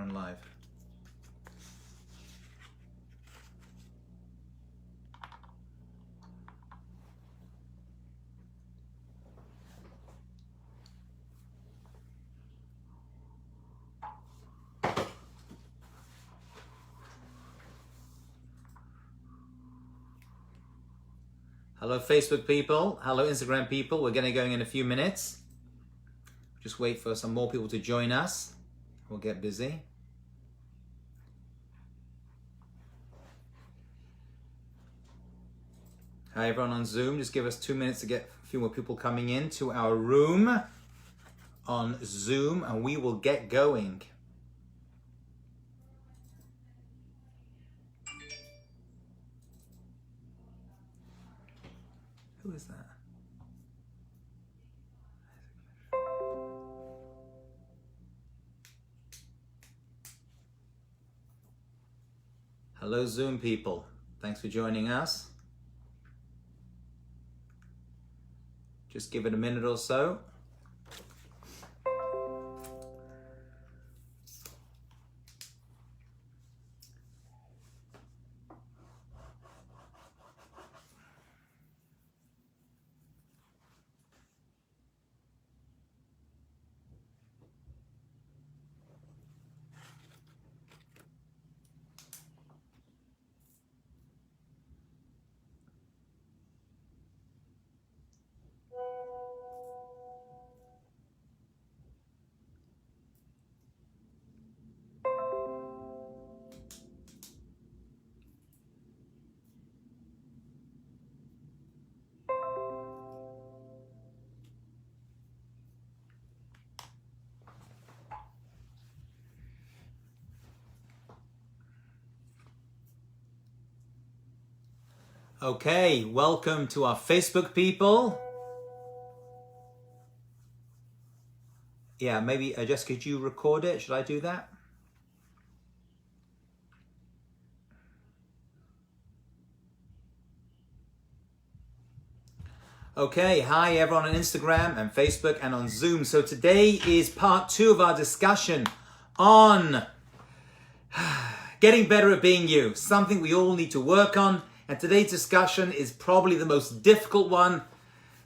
on live. Hello Facebook people, hello Instagram people. We're getting going in a few minutes. Just wait for some more people to join us. We'll get busy. Hi everyone on Zoom. Just give us 2 minutes to get a few more people coming in to our room on Zoom and we will get going. Who is that? Hello Zoom people. Thanks for joining us. Just give it a minute or so. Okay, welcome to our Facebook people. Yeah, maybe Jess, could you record it? Should I do that? Okay, hi everyone on Instagram and Facebook and on Zoom. So today is part 2 of our discussion on getting better at being you, something we all need to work on. And today's discussion is probably the most difficult one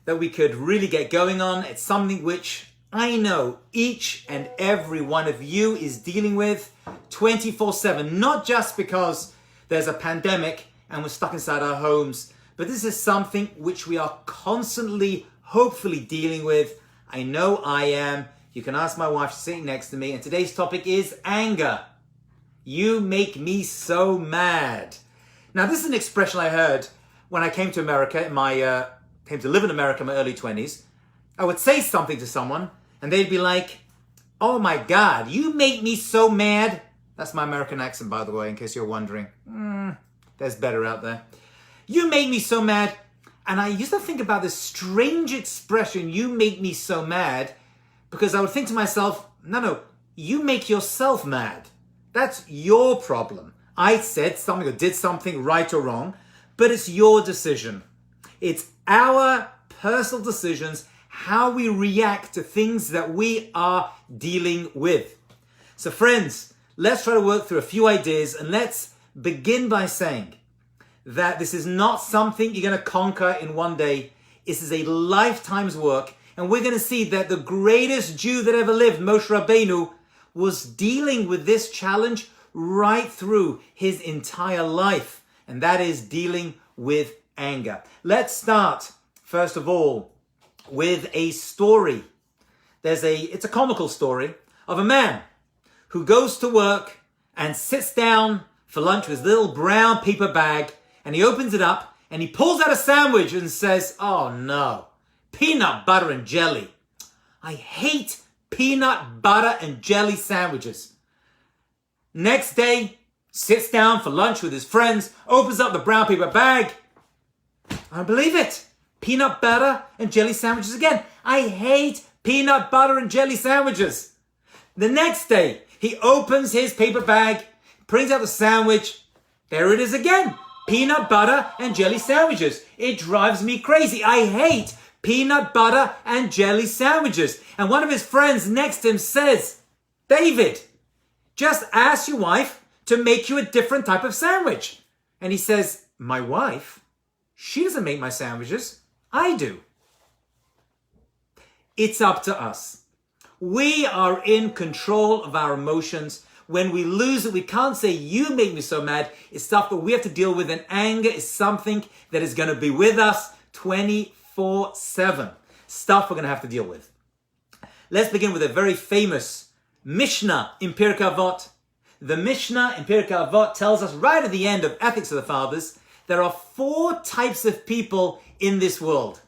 that we could really get going on. It's something which I know each and every one of you is dealing with 24/7, not just because there's a pandemic and we're stuck inside our homes, but this is something which we are constantly, hopefully dealing with. I know I am. You can ask my wife, she's sitting next to me, and today's topic is anger. You make me so mad. Now, this is an expression I heard when I came to America, came to live in America in my early 20s. I would say something to someone, and they'd be like, oh my God, you make me so mad. That's my American accent, by the way, in case you're wondering. There's better out there. You make me so mad. And I used to think about this strange expression, you make me so mad, because I would think to myself, no, you make yourself mad. That's your problem. I said something or did something right or wrong, but it's your decision. It's our personal decisions, how we react to things that we are dealing with. So friends, let's try to work through a few ideas and let's begin by saying that this is not something you're going to conquer in one day. This is a lifetime's work. And we're going to see that the greatest Jew that ever lived, Moshe Rabbeinu, was dealing with this challenge right through his entire life, and that is dealing with anger. Let's start, first of all, with a story. It's a comical story of a man who goes to work and sits down for lunch with his little brown paper bag, and he opens it up, and he pulls out a sandwich and says, oh no, peanut butter and jelly. I hate peanut butter and jelly sandwiches. Next day, sits down for lunch with his friends, opens up the brown paper bag. I don't believe it. Peanut butter and jelly sandwiches again. I hate peanut butter and jelly sandwiches. The next day, he opens his paper bag, brings out the sandwich. There it is again. Peanut butter and jelly sandwiches. It drives me crazy. I hate peanut butter and jelly sandwiches. And one of his friends next to him says, David, Just ask your wife to make you a different type of sandwich. And he says, my wife? She doesn't make my sandwiches. I do. It's up to us. We are in control of our emotions. When we lose it, we can't say, you make me so mad. It's stuff that we have to deal with. And anger is something that is going to be with us 24/7. Stuff we're going to have to deal with. Let's begin with a very famous Mishnah in Pirkei Avot. The Mishnah in Pirkei Avot tells us right at the end of Ethics of the Fathers, there are 4 types of people in this world.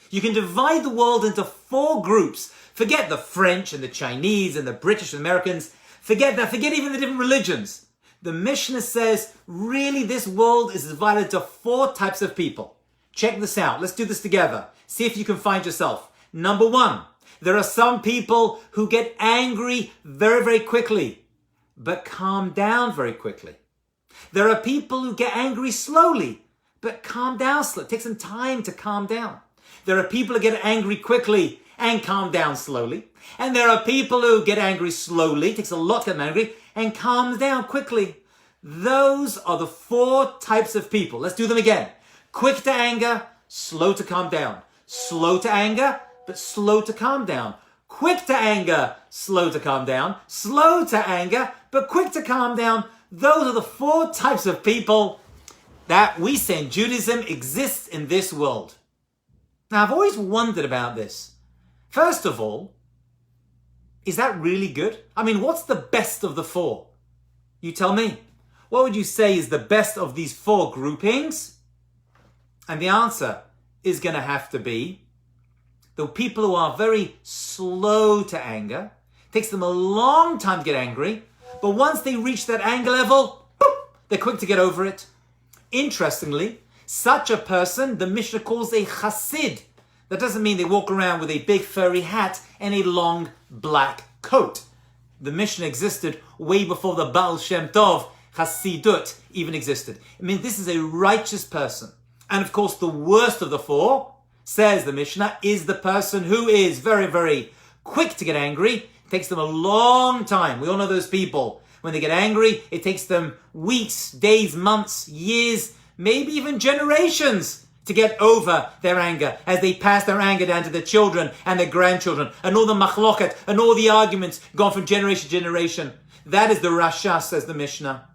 You can divide the world into 4 groups. Forget the French and the Chinese and the British and Americans. Forget that. Forget even the different religions. The Mishnah says, really, this world is divided into 4 types of people. Check this out. Let's do this together. See if you can find yourself. Number 1, there are some people who get angry very, very quickly, but calm down very quickly. There are people who get angry slowly, but calm down slowly. Take some time to calm down. There are people who get angry quickly and calm down slowly. And there are people who get angry slowly, takes a lot to get angry, and calms down quickly. Those are the 4 types of people. Let's do them again. Quick to anger, slow to calm down. Slow to anger, but slow to calm down. Quick to anger, slow to calm down. Slow to anger, but quick to calm down. Those are the 4 types of people that we say in Judaism exist in this world. Now, I've always wondered about this. First of all, is that really good? I mean, what's the best of the 4? You tell me. What would you say is the best of these 4 groupings? And the answer is going to have to be the people who are very slow to anger. It takes them a long time to get angry, but once they reach that anger level, boop, they're quick to get over it. Interestingly, such a person, the Mishnah calls a chassid. That doesn't mean they walk around with a big furry hat and a long black coat. The Mishnah existed way before the Baal Shem Tov, Chassidut, even existed. I mean, this is a righteous person. And of course, the worst of the 4, says the Mishnah, is the person who is very, very quick to get angry. It takes them a long time. We all know those people. When they get angry, it takes them weeks, days, months, years, maybe even generations to get over their anger as they pass their anger down to their children and their grandchildren, and all the machloket and all the arguments gone from generation to generation. That is the Rasha, says the Mishnah.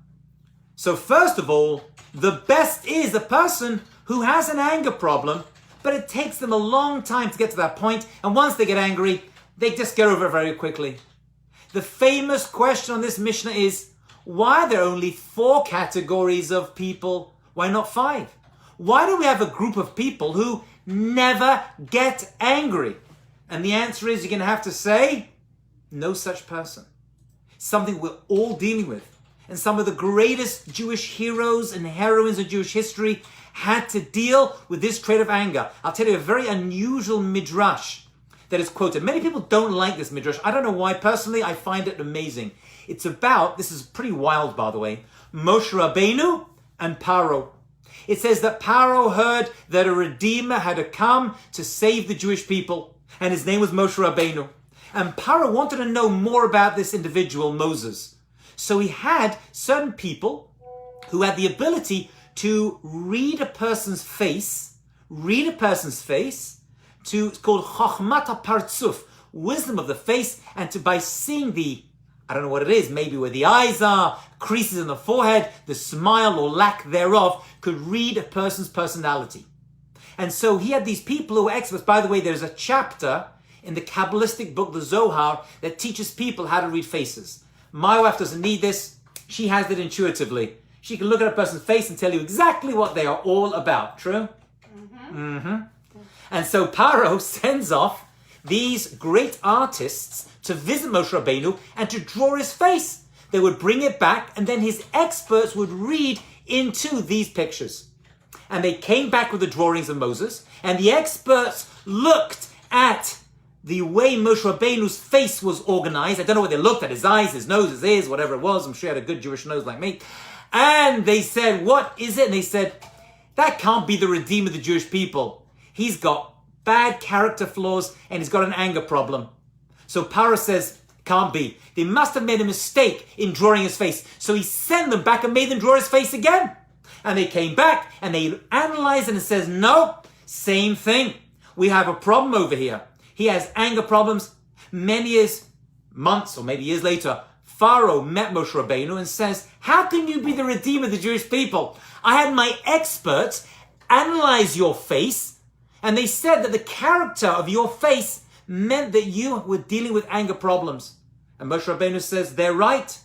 So first of all, the best is the person who has an anger problem, but it takes them a long time to get to that point, and once they get angry, they just get over it very quickly. The famous question on this Mishnah is, why are there only 4 categories of people? Why not 5? Why do we have a group of people who never get angry? And the answer is, you're going to have to say, no such person. Something we're all dealing with. And some of the greatest Jewish heroes and heroines of Jewish history had to deal with this trait of anger. I'll tell you a very unusual midrash that is quoted. Many people don't like this midrash. I don't know why. Personally, I find it amazing. It's about, this is pretty wild by the way, Moshe Rabbeinu and Paro. It says that Paro heard that a Redeemer had to come to save the Jewish people, and his name was Moshe Rabbeinu. And Paro wanted to know more about this individual, Moses. So he had certain people who had the ability to read a person's face, it's called Chochmat HaPartzuf, wisdom of the face, and to, by seeing the, I don't know what it is, maybe where the eyes are, creases in the forehead, the smile or lack thereof, could read a person's personality. And so he had these people who were experts. By the way, there's a chapter in the Kabbalistic book, the Zohar, that teaches people how to read faces. My wife doesn't need this. She has it intuitively. She can look at a person's face and tell you exactly what they are all about. True? And so Paro sends off these great artists to visit Moshe Rabbeinu and to draw his face. They would bring it back, and then his experts would read into these pictures. And they came back with the drawings of Moses, and the experts looked at the way Moshe Rabbeinu's face was organized. I don't know what they looked at, his eyes, his nose, his ears, whatever it was. I'm sure he had a good Jewish nose like me. And they said, what is it? And they said, that can't be the Redeemer of the Jewish people. He's got bad character flaws and he's got an anger problem. So Paro says, Can't be. They must have made a mistake in drawing his face. So he sent them back and made them draw his face again. And they came back and they analyzed and it says, no, same thing. We have a problem over here. He has anger problems. Many years, months or maybe years later, Pharaoh met Moshe Rabbeinu and says, how can you be the redeemer of the Jewish people? I had my experts analyze your face, and they said that the character of your face meant that you were dealing with anger problems. And Moshe Rabbeinu says, they're right.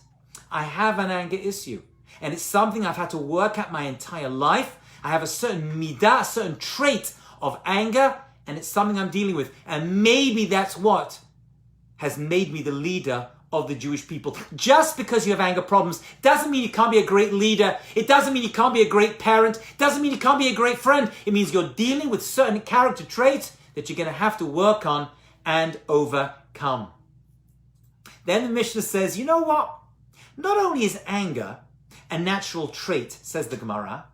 I have an anger issue, and it's something I've had to work at my entire life. I have a certain midah, a certain trait of anger, and it's something I'm dealing with. And maybe that's what has made me the leader of the Jewish people. Just because you have anger problems doesn't mean you can't be a great leader. It doesn't mean you can't be a great parent. It doesn't mean you can't be a great friend. It means you're dealing with certain character traits that you're going to have to work on and overcome. Then the Mishnah says, you know what? Not only is anger a natural trait, says the Gemara,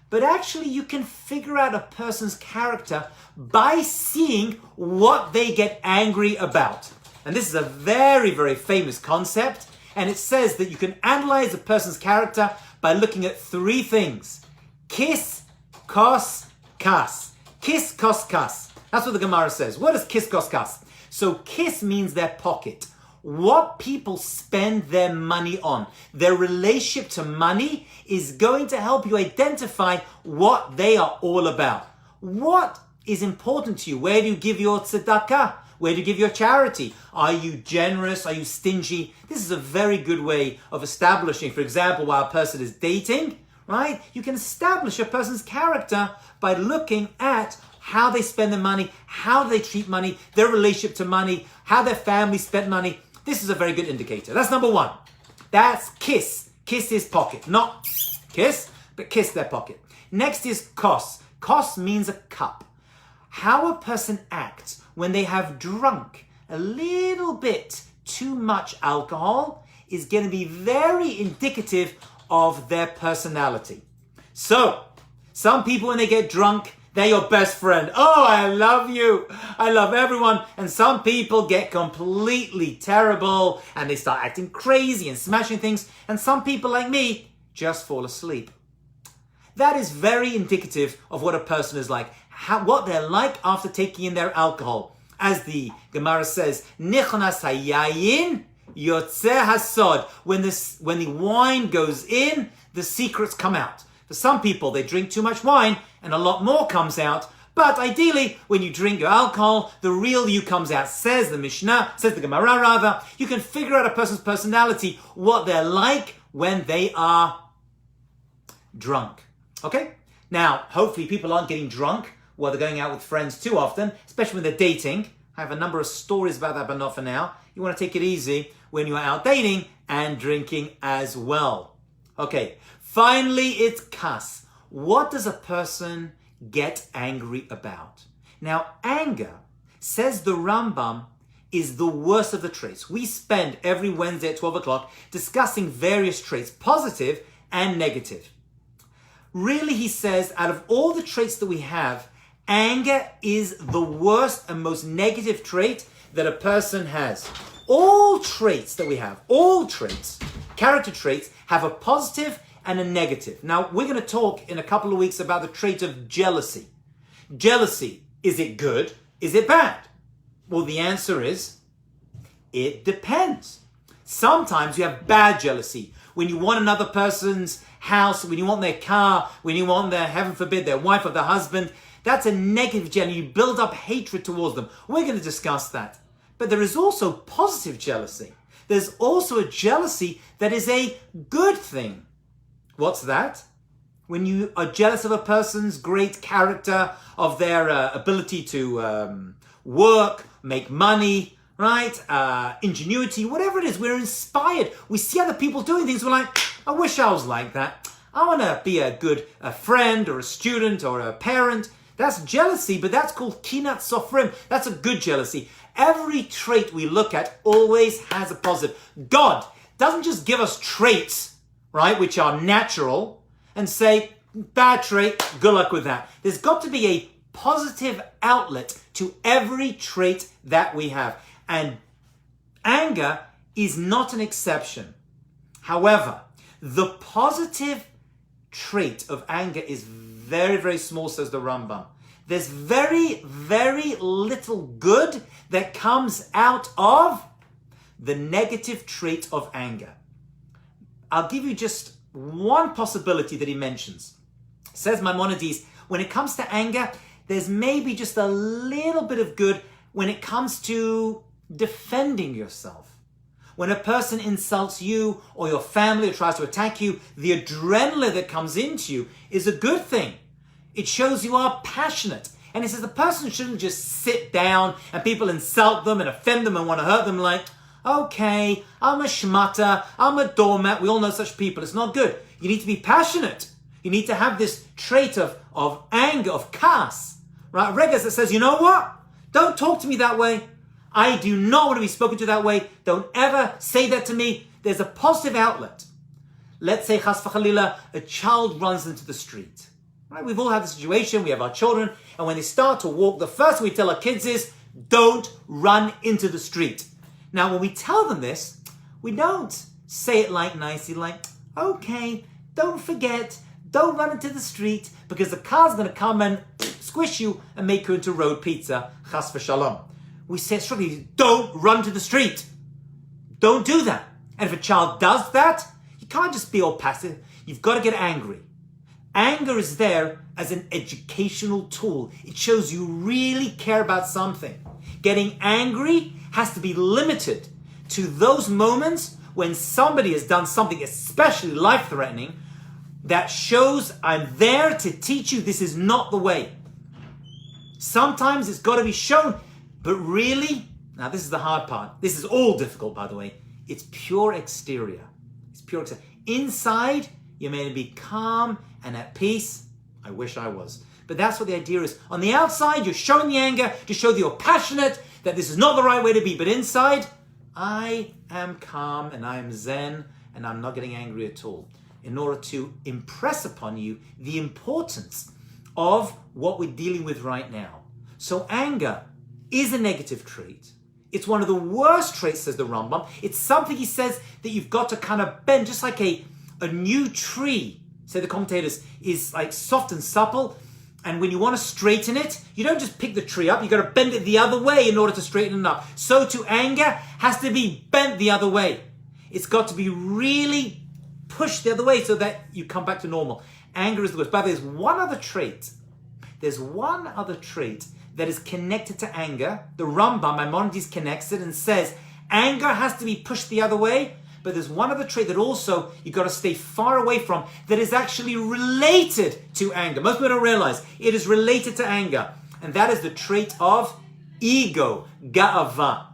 but actually you can figure out a person's character by seeing what they get angry about. And this is a very, very famous concept. And it says that you can analyze a person's character by looking at three things. Kis, kos, kas. Kis, kos, kas. That's what the Gemara says. What is kis, kos, kas? So kis means their pocket. What people spend their money on. Their relationship to money is going to help you identify what they are all about. What is important to you? Where do you give your tzedakah? Where do you give your charity? Are you generous? Are you stingy? This is a very good way of establishing, for example, while a person is dating, right? You can establish a person's character by looking at how they spend their money, how they treat money, their relationship to money, how their family spent money. This is a very good indicator. That's number one. That's kiss. Kiss is pocket. Not kiss, but kiss their pocket. Next is kos. Kos means a cup. How a person acts when they have drunk a little bit too much alcohol is going to be very indicative of their personality. So, some people when they get drunk, they're your best friend. Oh, I love you. I love everyone. And some people get completely terrible and they start acting crazy and smashing things. And some people like me just fall asleep. That is very indicative of what a person is like. What they're like after taking in their alcohol. As the Gemara says, Nichnas hayayin yotzeh hasod. When the wine goes in, the secrets come out. For some people, they drink too much wine and a lot more comes out. But ideally, when you drink your alcohol, the real you comes out. Says the Mishnah, says the Gemara rather, you can figure out a person's personality, what they're like when they are drunk. Okay? Now, hopefully people aren't getting drunk while they're going out with friends too often, especially when they're dating. I have a number of stories about that, but not for now. You want to take it easy when you're out dating and drinking as well. Okay, finally it's kas. What does a person get angry about? Now, anger, says the Rambam, is the worst of the traits. We spend every Wednesday at 12 o'clock discussing various traits, positive and negative. Really, he says, out of all the traits that we have, anger is the worst and most negative trait that a person has. All traits that we have, all traits, character traits, have a positive and a negative. Now, we're going to talk in a couple of weeks about the trait of jealousy. Jealousy, is it good? Is it bad? Well, the answer is, it depends. Sometimes you have bad jealousy. When you want another person's house, when you want their car, when you want their, heaven forbid, their wife or their husband, that's a negative jealousy. You build up hatred towards them. We're going to discuss that. But there is also positive jealousy. There's also a jealousy that is a good thing. What's that? When you are jealous of a person's great character, of their ability to work, make money, right? Ingenuity, whatever it is, we're inspired. We see other people doing things, we're like, I wish I was like that. I want to be a friend or a student or a parent. That's jealousy, but that's called kinat sofrim. That's a good jealousy. Every trait we look at always has a positive. God doesn't just give us traits, right, which are natural, and say, bad trait, good luck with that. There's got to be a positive outlet to every trait that we have. And anger is not an exception. However, the positive trait of anger is very, very small, says the Rambam. There's very, very little good that comes out of the negative trait of anger. I'll give you just one possibility that he mentions. Says Maimonides, when it comes to anger, there's maybe just a little bit of good when it comes to defending yourself. When a person insults you or your family or tries to attack you, the adrenaline that comes into you is a good thing. It shows you are passionate. And he says the person shouldn't just sit down and people insult them and offend them and want to hurt them like, okay, I'm a shmata, I'm a doormat. We all know such people. It's not good. You need to be passionate. You need to have this trait of anger, of kas, right? Regas that says, you know what? Don't talk to me that way. I do not want to be spoken to that way. Don't ever say that to me. There's a positive outlet. Let's say, chas v'chalila, a child runs into the street. Right? We've all had the situation. We have our children. And when they start to walk, the first thing we tell our kids is, don't run into the street. Now, when we tell them this, we don't say it like nicely, like, okay, don't forget, don't run into the street because the car's going to come and squish you and make you into road pizza, chas v'shalom. We say strictly, don't run to the street. Don't do that. And if a child does that, you can't just be all passive. You've got to get angry. Anger is there as an educational tool. It shows you really care about something. Getting angry has to be limited to those moments when somebody has done something especially life-threatening that shows I'm there to teach you this is not the way. Sometimes it's got to be shown, but really, now this is the hard part. This is all difficult, by the way. It's pure exterior. It's pure exterior. Inside, you're meant to be calm and at peace. I wish I was. But that's what the idea is. On the outside, you're showing the anger to show that you're passionate, that this is not the right way to be. But inside, I am calm and I am zen and I'm not getting angry at all. In order to impress upon you the importance of what we're dealing with right now. So anger is a negative trait. It's one of the worst traits, says the Rambam. It's something, he says, that you've got to kind of bend, just like a new tree, say the commentators, is like soft and supple. And when you want to straighten it, you don't just pick the tree up, you've got to bend it the other way in order to straighten it up. So too, anger has to be bent the other way. It's got to be really pushed the other way so that you come back to normal. Anger is the worst. But there's one other trait. There's one other trait that is connected to anger. The Rambam, Maimonides, connects it and says anger has to be pushed the other way. But there's one other trait that also you've got to stay far away from that is actually related to anger. Most people don't realize it is related to anger. And that is the trait of ego, ga'ava.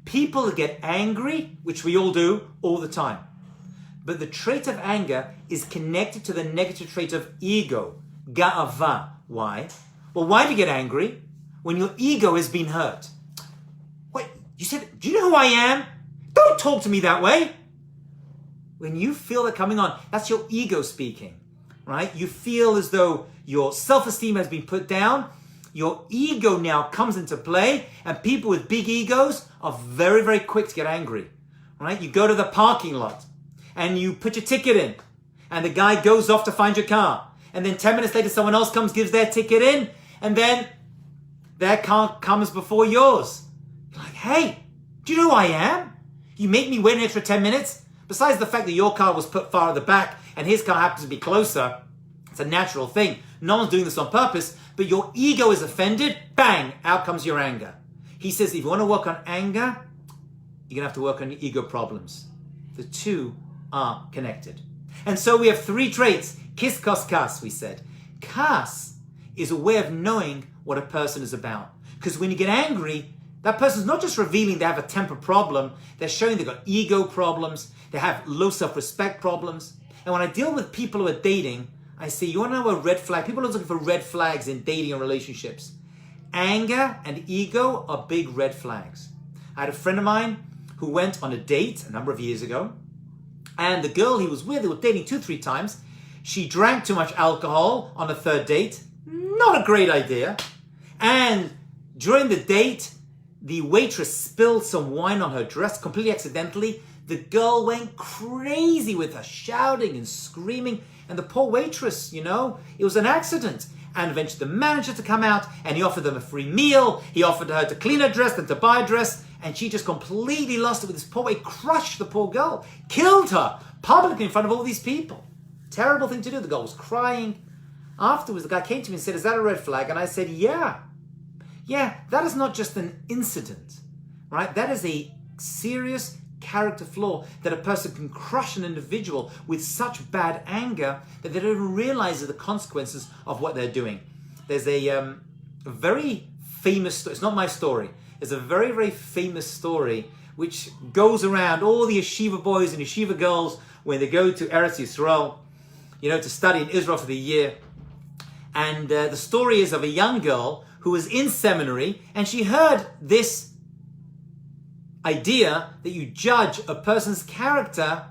People get angry, which we all do all the time. But the trait of anger is connected to the negative trait of ego, ga'ava. Why? Well, why do you get angry? When your ego has been hurt. Wait, you said, do you know who I am? Don't talk to me that way. When you feel that coming on, that's your ego speaking, right? You feel as though your self-esteem has been put down. Your ego now comes into play, and people with big egos are very, very quick to get angry, right? You go to the parking lot and you put your ticket in and the guy goes off to find your car. And then 10 minutes later, someone else comes, gives their ticket in, and then their car comes before yours. You're like, hey, do you know who I am? You make me wait an extra 10 minutes? Besides the fact that your car was put far at the back and his car happens to be closer, it's a natural thing. No one's doing this on purpose, but your ego is offended, bang, out comes your anger. He says if you want to work on anger, you're going to have to work on your ego problems. The two are connected. And so we have three traits. Kis, kos, kas, we said. Kas is a way of knowing what a person is about. Because when you get angry, that person's not just revealing they have a temper problem, they're showing they've got ego problems, they have low self-respect problems. And when I deal with people who are dating, I say, you want to know a red flag? People are looking for red flags in dating and relationships. Anger and ego are big red flags. I had a friend of mine who went on a date a number of years ago, and the girl he was with, they were dating 2-3 times, she drank too much alcohol on a third date. Not a great idea. And during the date, the waitress spilled some wine on her dress completely accidentally. The girl went crazy with her, shouting and screaming. And the poor waitress, it was an accident. And eventually the manager to come out, and he offered them a free meal. He offered her to clean her dress and to buy a dress. And she just completely lost it with this poor way, crushed the poor girl, killed her publicly in front of all these people. Terrible thing to do. The girl was crying. Afterwards, the guy came to me and said, "Is that a red flag?" And I said, yeah. Yeah, that is not just an incident, right? That is a serious character flaw, that a person can crush an individual with such bad anger that they don't even realize the consequences of what they're doing. There's a very famous story. It's not my story. There's a very, very famous story which goes around all the yeshiva boys and yeshiva girls when they go to Eretz Yisrael, to study in Israel for the year. And the story is of a young girl who was in seminary, and she heard this idea that you judge a person's character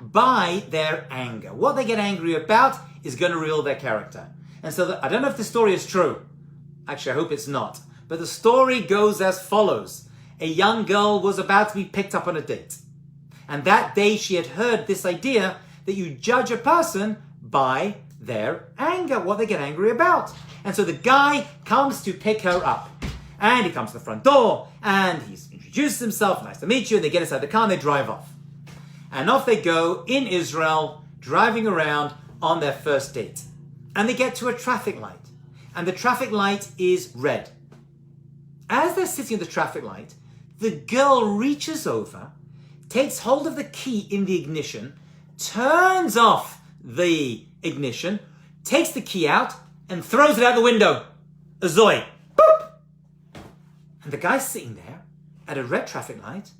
by their anger. What they get angry about is going to reveal their character. And so I don't know if the story is true. Actually, I hope it's not. But the story goes as follows. A young girl was about to be picked up on a date. And that day she had heard this idea that you judge a person by their anger, what they get angry about. And so the guy comes to pick her up. And he comes to the front door, and he's introduced himself, "Nice to meet you," and they get inside the car and they drive off. And off they go in Israel, driving around on their first date. And they get to a traffic light. And the traffic light is red. As they're sitting at the traffic light, the girl reaches over, takes hold of the key in the ignition, turns off the ignition, takes the key out, and throws it out the window. Azoi. Boop! And the guy's sitting there at a red traffic light,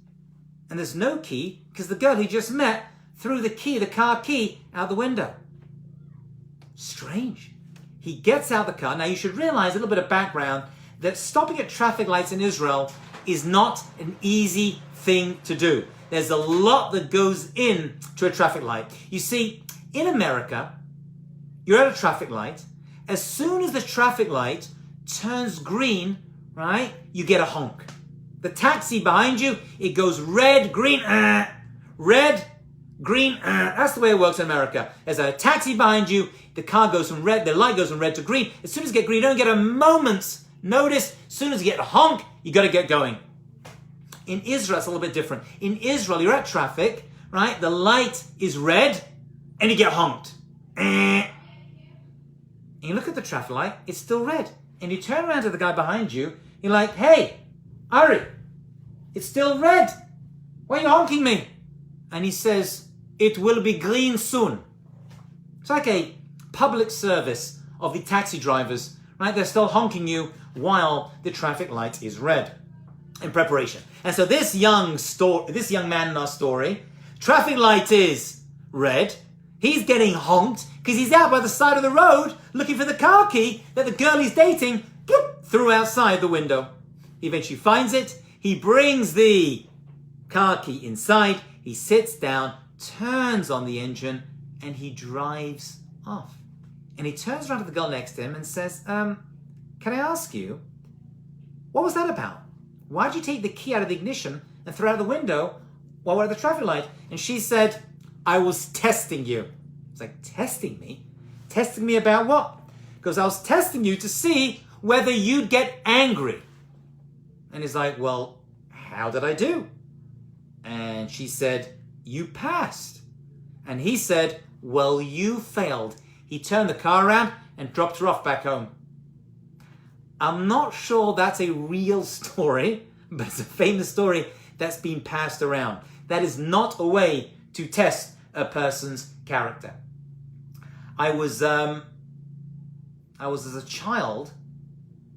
and there's no key because the girl he just met threw the car key, out the window. Strange. He gets out the car. Now you should realize a little bit of background that stopping at traffic lights in Israel is not an easy thing to do. There's a lot that goes in to a traffic light. You see, in America, you're at a traffic light. As soon as the traffic light turns green, right, you get a honk. The taxi behind you, it goes red, green, red, green. That's the way it works in America. There's a taxi behind you, the car goes from red, the light goes from red to green. As soon as you get green, you don't get a moment's notice. As soon as you get a honk, you got to get going. In Israel, it's a little bit different. In Israel, you're at traffic, right? The light is red, and you get honked. And you look at the traffic light, it's still red. And you turn around to the guy behind you, you're like, "Hey, Ari, it's still red. Why are you honking me?" And he says, "It will be green soon." It's like a public service of the taxi drivers, right? They're still honking you while the traffic light is red in preparation. And so this young man in our story, traffic light is red. He's getting honked because he's out by the side of the road looking for the car key that the girl he's dating threw outside the window. He eventually finds it. He brings the car key inside. He sits down, turns on the engine, and he drives off. And he turns around to the girl next to him and says, "Can I ask you, what was that about? Why did you take the key out of the ignition and throw it out the window while we're at the traffic light?" And she said, "I was testing you." It's like, "Testing me? Testing me about what?" Because I was testing you to see whether you'd get angry. And he's like, "Well, how did I do?" And she said, "You passed." And he said, "Well, you failed." He turned the car around and dropped her off back home. I'm not sure that's a real story, but it's a famous story that's been passed around. That is not a way to test a person's character. I was as a child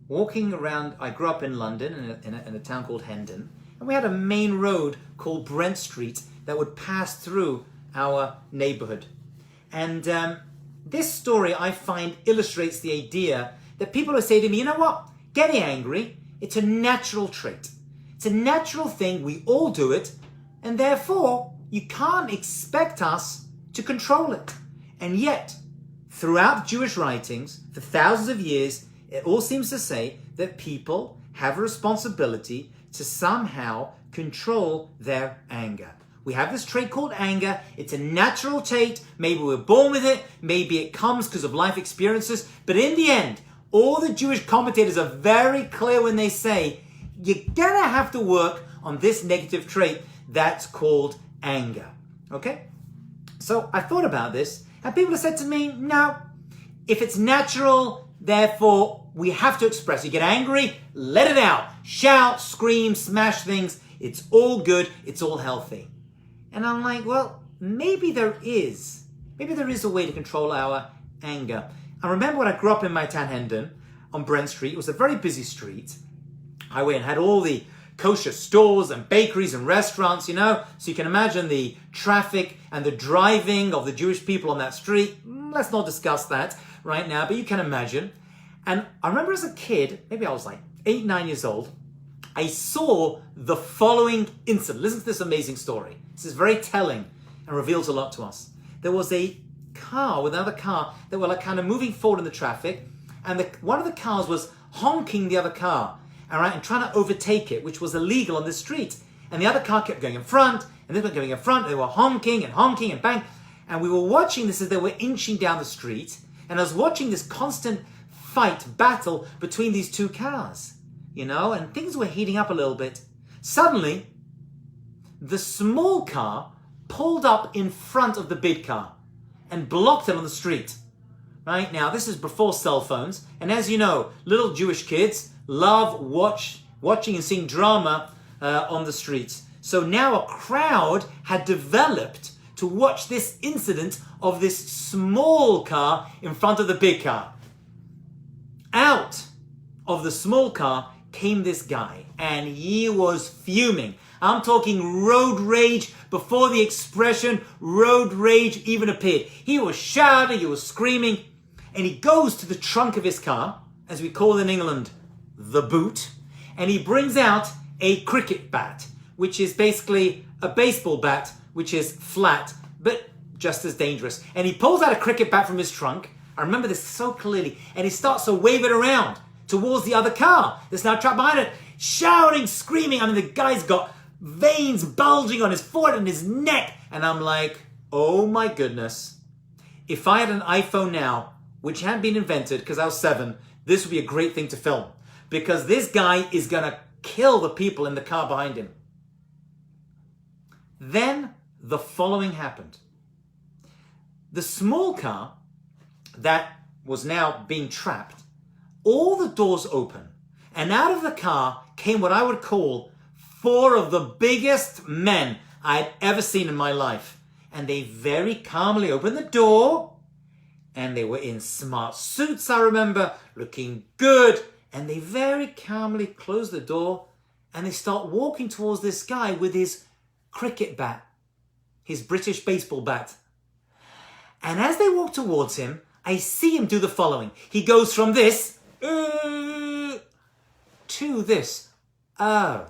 walking around. I grew up in London in a town called Hendon, and we had a main road called Brent Street that would pass through our neighborhood. And this story, I find, illustrates the idea that people who say to me, "You know what? Getting angry, it's a natural trait. It's a natural thing. We all do it. And therefore, you can't expect us to control it." And yet, throughout Jewish writings, for thousands of years, it all seems to say that people have a responsibility to somehow control their anger. We have this trait called anger. It's a natural trait. Maybe we're born with it. Maybe it comes because of life experiences. But in the end, all the Jewish commentators are very clear when they say, you're going to have to work on this negative trait that's called anger. Okay? So I thought about this, and people have said to me, no, if it's natural, therefore we have to express it. You get angry, let it out. Shout, scream, smash things. It's all good. It's all healthy. And I'm like, well, maybe there is. Maybe there is a way to control our anger. I remember when I grew up in my town, Hendon, on Brent Street. It was a very busy street. Highway, and had all the kosher stores and bakeries and restaurants, you know. So you can imagine the traffic and the driving of the Jewish people on that street. Let's not discuss that right now, but you can imagine. And I remember as a kid, maybe I was like 8, 9 years old, I saw the following incident. Listen to this amazing story. This is very telling and reveals a lot to us. There was a car with another car that were like kind of moving forward in the traffic, and one of the cars was honking the other car, all right, and trying to overtake it, which was illegal on the street. And the other car kept going in front, and this one going in front. They were honking and bang. And we were watching this as they were inching down the street, and I was watching this constant fight, battle between these two cars, you know, and things were heating up a little bit. Suddenly, the small car pulled up in front of the big car and blocked it on the street. Right? Now, this is before cell phones, and as you know, little Jewish kids love watching and seeing drama on the streets. So now a crowd had developed to watch this incident of this small car in front of the big car. Out of the small car came this guy, and he was fuming. I'm talking road rage before the expression road rage even appeared. He was shouting, he was screaming, and he goes to the trunk of his car, as we call in England, the boot, and he brings out a cricket bat, which is basically a baseball bat, which is flat, but just as dangerous. And he pulls out a cricket bat from his trunk. I remember this so clearly. And he starts to wave it around towards the other car that's now trapped behind it, shouting, screaming. I mean, the guy's got veins bulging on his forehead and his neck. And I'm like, oh my goodness. If I had an iPhone now, which hadn't been invented because I was 7, this would be a great thing to film. Because this guy is going to kill the people in the car behind him. Then the following happened. The small car that was now being trapped, all the doors open, and out of the car came what I would call 4 of the biggest men I had ever seen in my life. And they very calmly opened the door, and they were in smart suits, I remember, looking good, and they very calmly closed the door, and they start walking towards this guy with his cricket bat, his British baseball bat. And as they walk towards him, I see him do the following. He goes from this to this. Because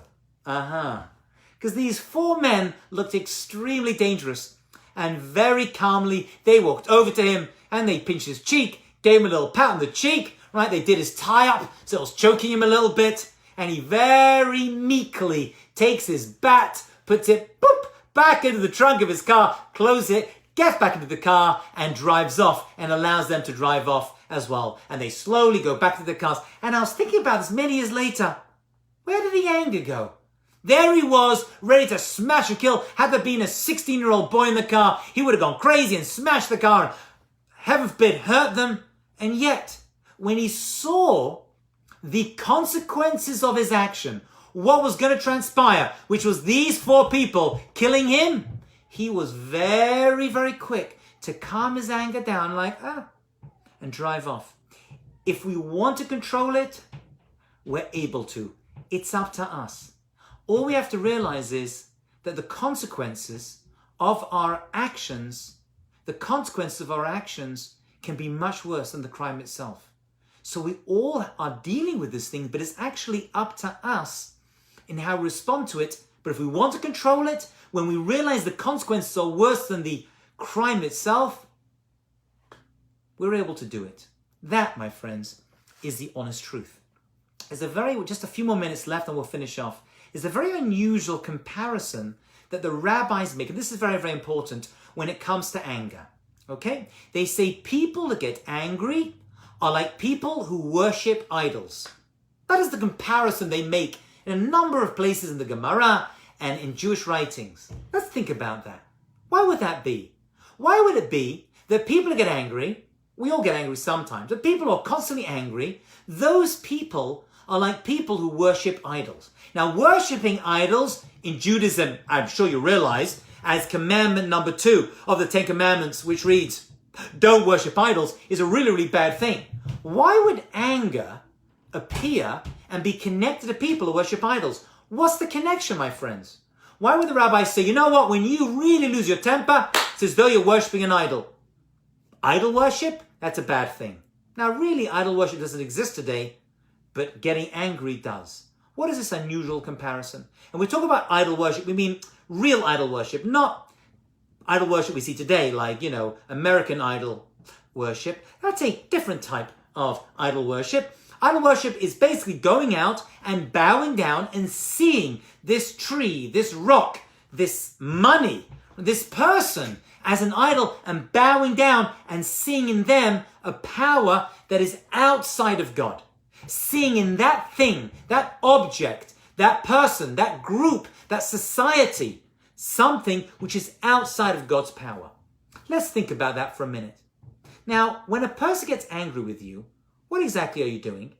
these 4 men looked extremely dangerous. And very calmly, they walked over to him and they pinched his cheek, gave him a little pat on the cheek, right? They did his tie up, so it was choking him a little bit. And he very meekly takes his bat, puts it back into the trunk of his car, closes it, gets back into the car and drives off and allows them to drive off as well. And they slowly go back to their cars. And I was thinking about this many years later. Where did the anger go? There he was, ready to smash or kill. Had there been a 16-year-old boy in the car, he would have gone crazy and smashed the car and, heaven forbid, hurt them. And yet, when he saw the consequences of his action, what was going to transpire, which was these 4 people killing him, he was very, very quick to calm his anger down and drive off. If we want to control it, we're able to. It's up to us. All we have to realize is that the consequences of our actions can be much worse than the crime itself. So we all are dealing with this thing, but it's actually up to us in how we respond to it. But if we want to control it, when we realize the consequences are worse than the crime itself, we're able to do it. That, my friends, is the honest truth. There's just a few more minutes left and we'll finish off. is a very unusual comparison that the rabbis make. And this is very, very important when it comes to anger. Okay? They say people that get angry are like people who worship idols. That is the comparison they make in a number of places in the Gemara and in Jewish writings. Let's think about that. Why would that be? Why would it be that people that get angry, we all get angry sometimes, but people who are constantly angry, those people are like people who worship idols. Now, worshipping idols in Judaism, I'm sure you realize, as commandment number 2 of the 10 Commandments, which reads, don't worship idols, is a really, really bad thing. Why would anger appear and be connected to people who worship idols? What's the connection, my friends? Why would the rabbis say, you know what, when you really lose your temper, it's as though you're worshipping an idol. Idol worship? That's a bad thing. Now, really, idol worship doesn't exist today, but getting angry does. What is this unusual comparison? And we talk about idol worship, we mean real idol worship, not idol worship we see today, like, American idol worship. That's a different type of idol worship. Idol worship is basically going out and bowing down and seeing this tree, this rock, this money, this person as an idol and bowing down and seeing in them a power that is outside of God. Seeing in that thing, that object, that person, that group, that society, something which is outside of God's power. Let's think about that for a minute. Now, when a person gets angry with you, what exactly are you doing?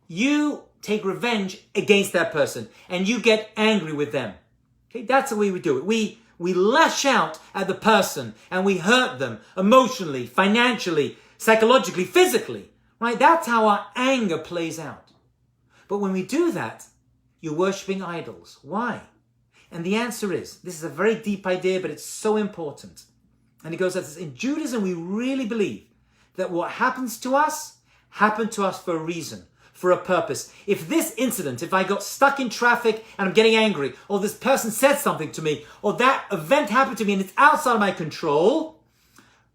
You take revenge against that person and you get angry with them. Okay, that's the way we do it. We lash out at the person and we hurt them emotionally, financially, psychologically, physically. Right? That's how our anger plays out. But when we do that, you're worshipping idols. Why? And the answer is, this is a very deep idea, but it's so important. And it goes like this. In Judaism, we really believe that what happens to us happened to us for a reason, for a purpose. If this incident, if I got stuck in traffic and I'm getting angry, or this person said something to me, or that event happened to me and it's outside of my control,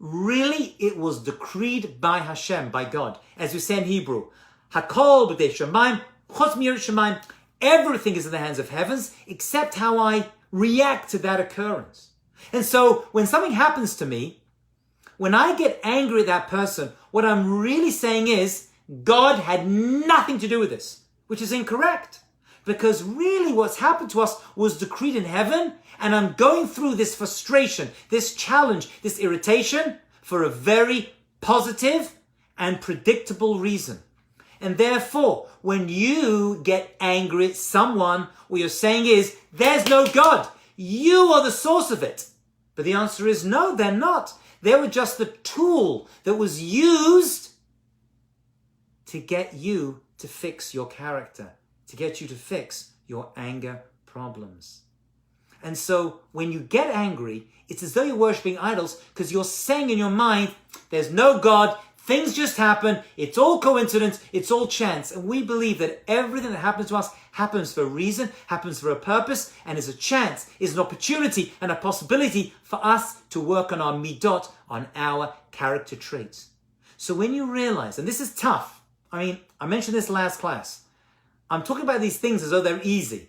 really it was decreed by Hashem, by God. As we say in Hebrew, Hakol b'dei Shemaim, chutz miyirat Shemaim, everything is in the hands of heavens except how I react to that occurrence. And so when something happens to me, when I get angry at that person, what I'm really saying is, God had nothing to do with this, which is incorrect. Because really what's happened to us was decreed in heaven, and I'm going through this frustration, this challenge, this irritation for a very positive and predictable reason. And therefore, when you get angry at someone, what you're saying is, there's no God. You are the source of it. But the answer is no, they're not. They were just the tool that was used to get you to fix your character, to get you to fix your anger problems. And so when you get angry, it's as though you're worshipping idols because you're saying in your mind, there's no God, things just happen, it's all coincidence, it's all chance. And we believe that everything that happens to us happens for a reason, happens for a purpose, and is a chance, is an opportunity and a possibility for us to work on our midot, on our character traits. So when you realize, and this is tough, I mentioned this last class, I'm talking about these things as though they're easy.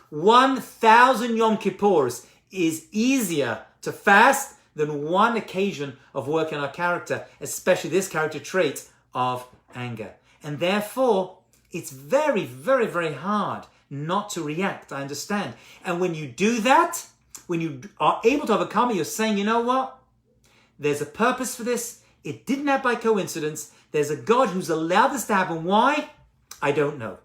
1,000 Yom Kippurs is easier to fast than one occasion of working on our character, especially this character trait of anger. And therefore, it's very, very, very hard not to react, I understand. And when you do that, when you are able to overcome it, you're saying, you know what? There's a purpose for this. It didn't happen by coincidence. There's a God who's allowed this to happen. Why? I don't know.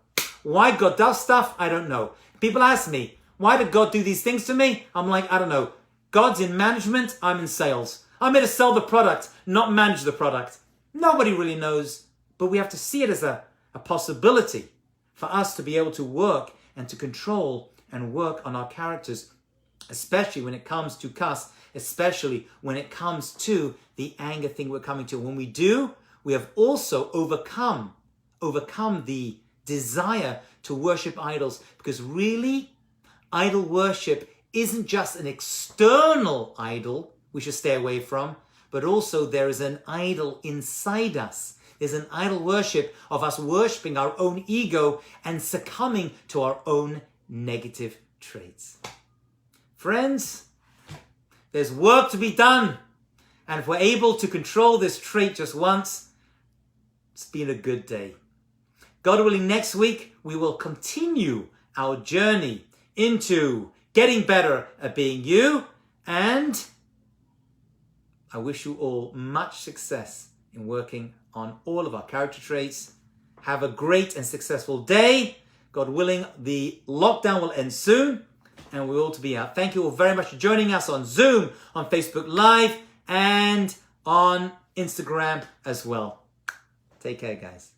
Why God does stuff, I don't know. People ask me, why did God do these things to me? I'm like, I don't know. God's in management, I'm in sales. I'm here to sell the product, not manage the product. Nobody really knows, but we have to see it as a possibility for us to be able to work and to control and work on our characters, especially when it comes to cuss, especially when it comes to the anger thing we're coming to. When we do, we have also overcome the desire to worship idols, because really, idol worship isn't just an external idol we should stay away from, but also there is an idol inside us. There's an idol worship of us worshiping our own ego and succumbing to our own negative traits. Friends, there's work to be done. And if we're able to control this trait just once, it's been a good day. God willing, next week, we will continue our journey into getting better at being you. And I wish you all much success in working on all of our character traits. Have a great and successful day. God willing, the lockdown will end soon and we're all to be out. Thank you all very much for joining us on Zoom, on Facebook Live, and on Instagram as well. Take care, guys.